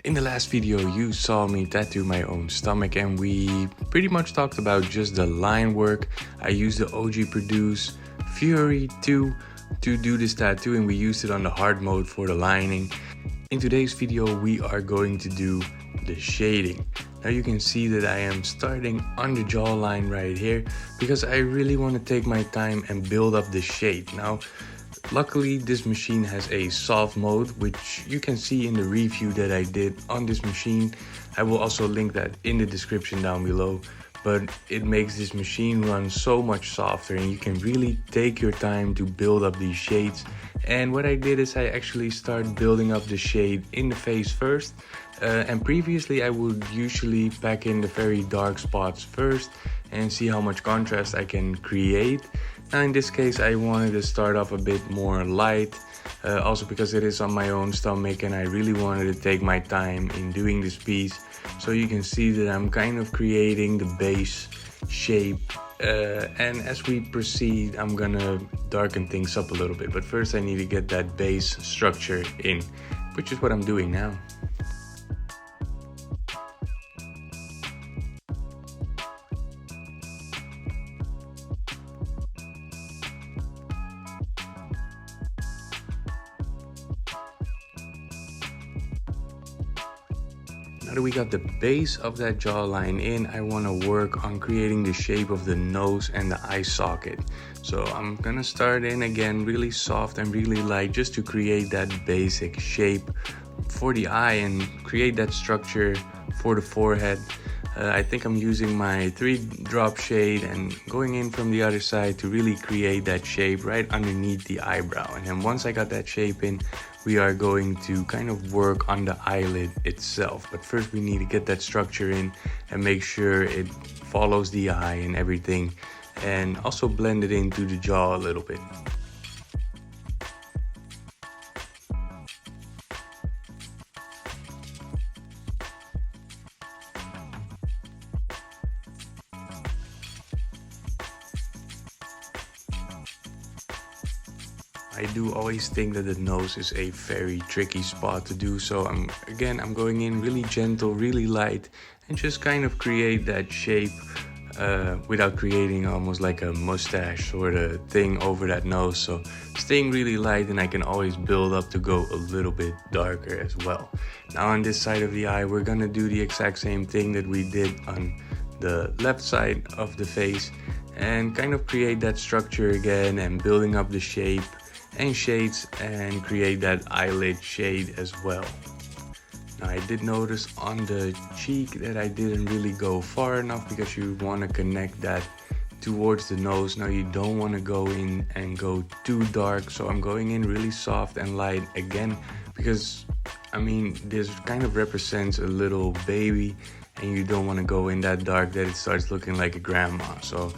In the last video you saw me tattoo my own stomach and we pretty much talked about just the line work. I used the OG Produce FURY2 to do this tattoo and we used it on the hard mode for the lining. In today's video we are going to do the shading. Now you can see that I am starting on the jawline right here because I really want to take my time and build up the shade. Now luckily this machine has a soft mode, which you can see in the review that I did on this machine. I will also link that in the description down below, but it makes this machine run so much softer and you can really take your time to build up these shades. And what I did is I actually started building up the shade in the face first, and previously I would usually pack in the very dark spots first and see how much contrast I can create. Now in this case I wanted to start off a bit more light, also because it is on my own stomach and I really wanted to take my time in doing this piece. So you can see that I'm kind of creating the base shape, and as we proceed I'm gonna darken things up a little bit, but first I need to get that base structure in, which is what I'm doing now. Now that we got the base of that jawline in, I want to work on creating the shape of the nose and the eye socket. So I'm gonna start in again really soft and really light just to create that basic shape for the eye and create that structure for the forehead. I think I'm using my 3-drop shade and going in from the other side to really create that shape right underneath the eyebrow. And then once I got that shape in, we are going to kind of work on the eyelid itself. But first we need to get that structure in and make sure it follows the eye and everything, and also blend it into the jaw a little bit. I do always think that the nose is a very tricky spot to do, so I'm going in really gentle, really light, and just kind of create that shape without creating almost like a mustache sort of thing over that nose. So staying really light, and I can always build up to go a little bit darker as well. Now on this side of the eye we're gonna do the exact same thing that we did on the left side of the face and kind of create that structure again and building up the shape and shades and create that eyelid shade as well. Now I did notice on the cheek that I didn't really go far enough because you want to connect that towards the nose. Now you don't want to go in and go too dark, so I'm going in really soft and light again because I mean this kind of represents a little baby and you don't want to go in that dark that it starts looking like a grandma. So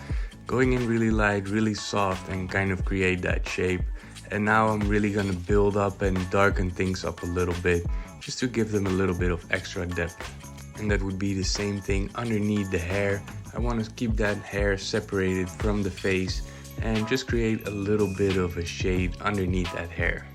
going in really light, really soft, and kind of create that shape. And now I'm really gonna build up and darken things up a little bit just to give them a little bit of extra depth. And that would be the same thing underneath the hair. I want to keep that hair separated from the face and just create a little bit of a shade underneath that hair.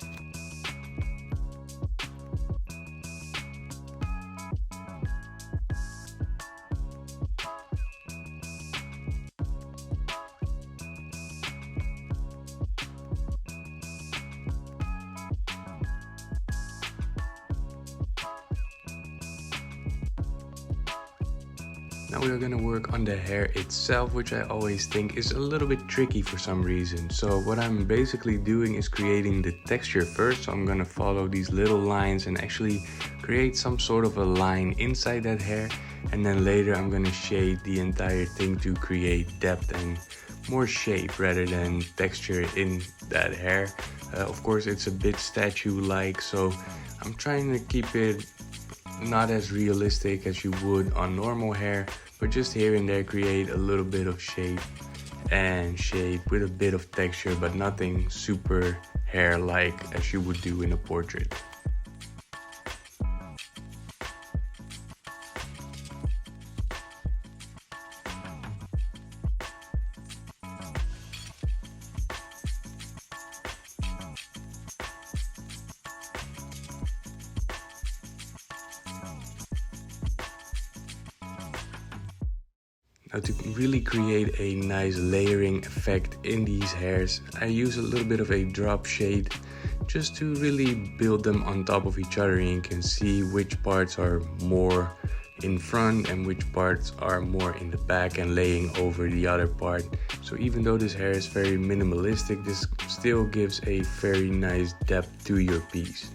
Now we are going to work on the hair itself, which I always think is a little bit tricky for some reason. So what I'm basically doing is creating the texture first. So I'm going to follow these little lines and actually create some sort of a line inside that hair. And then later I'm going to shade the entire thing to create depth and more shape rather than texture in that hair. Of course it's a bit statue-like, so I'm trying to keep it not as realistic as you would on normal hair, but just here and there create a little bit of shape and shape with a bit of texture, but nothing super hair-like as you would do in a portrait. Now to really create a nice layering effect in these hairs, I use a little bit of a drop shade just to really build them on top of each other, and you can see which parts are more in front and which parts are more in the back and laying over the other part. So even though this hair is very minimalistic, this still gives a very nice depth to your piece.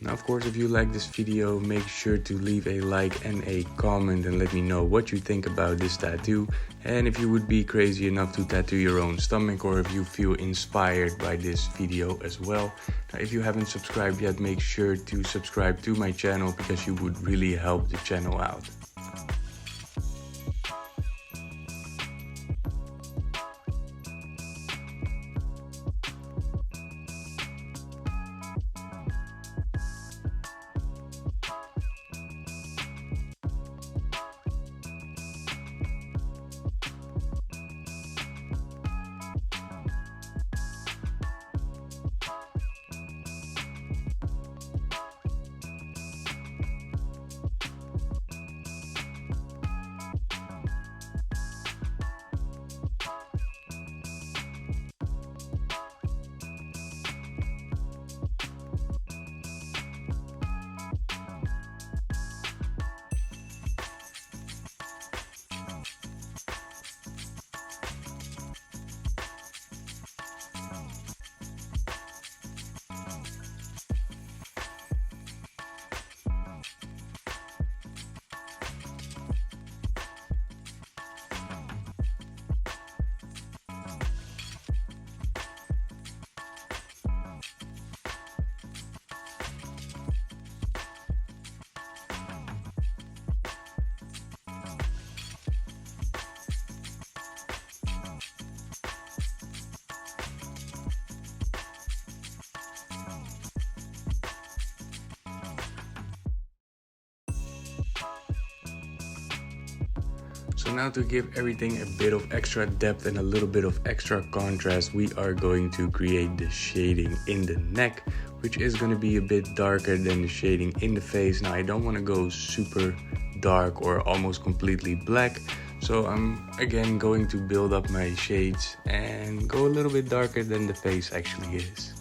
Now, of course, if you like this video, make sure to leave a like and a comment and let me know what you think about this tattoo. And if you would be crazy enough to tattoo your own stomach, or if you feel inspired by this video as well. Now, if you haven't subscribed yet, make sure to subscribe to my channel because you would really help the channel out. So now to give everything a bit of extra depth and a little bit of extra contrast, we are going to create the shading in the neck, which is going to be a bit darker than the shading in the face. Now I don't want to go super dark or almost completely black, so I'm again going to build up my shades and go a little bit darker than the face actually is.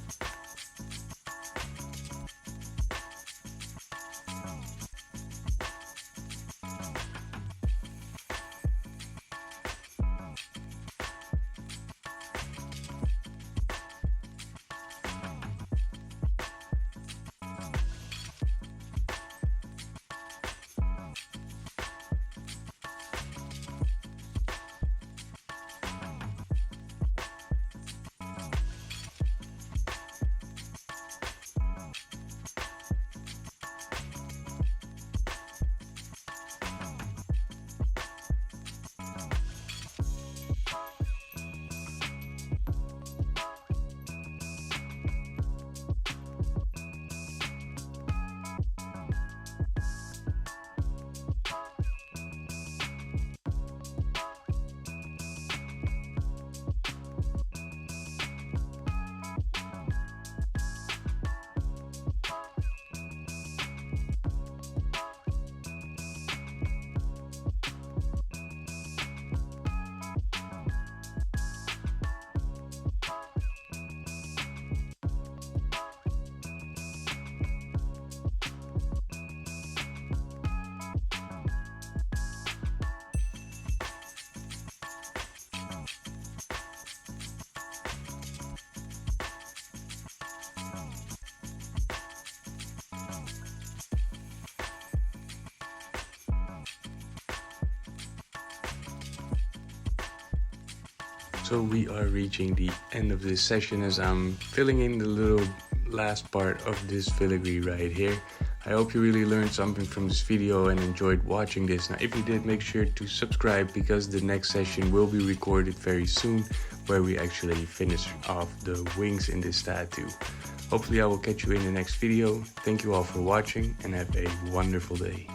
So we are reaching the end of this session as I'm filling in the little last part of this filigree right here. I hope you really learned something from this video and enjoyed watching this. Now if you did, make sure to subscribe because the next session will be recorded very soon, where we actually finish off the wings in this tattoo. Hopefully I will catch you in the next video. Thank you all for watching and have a wonderful day.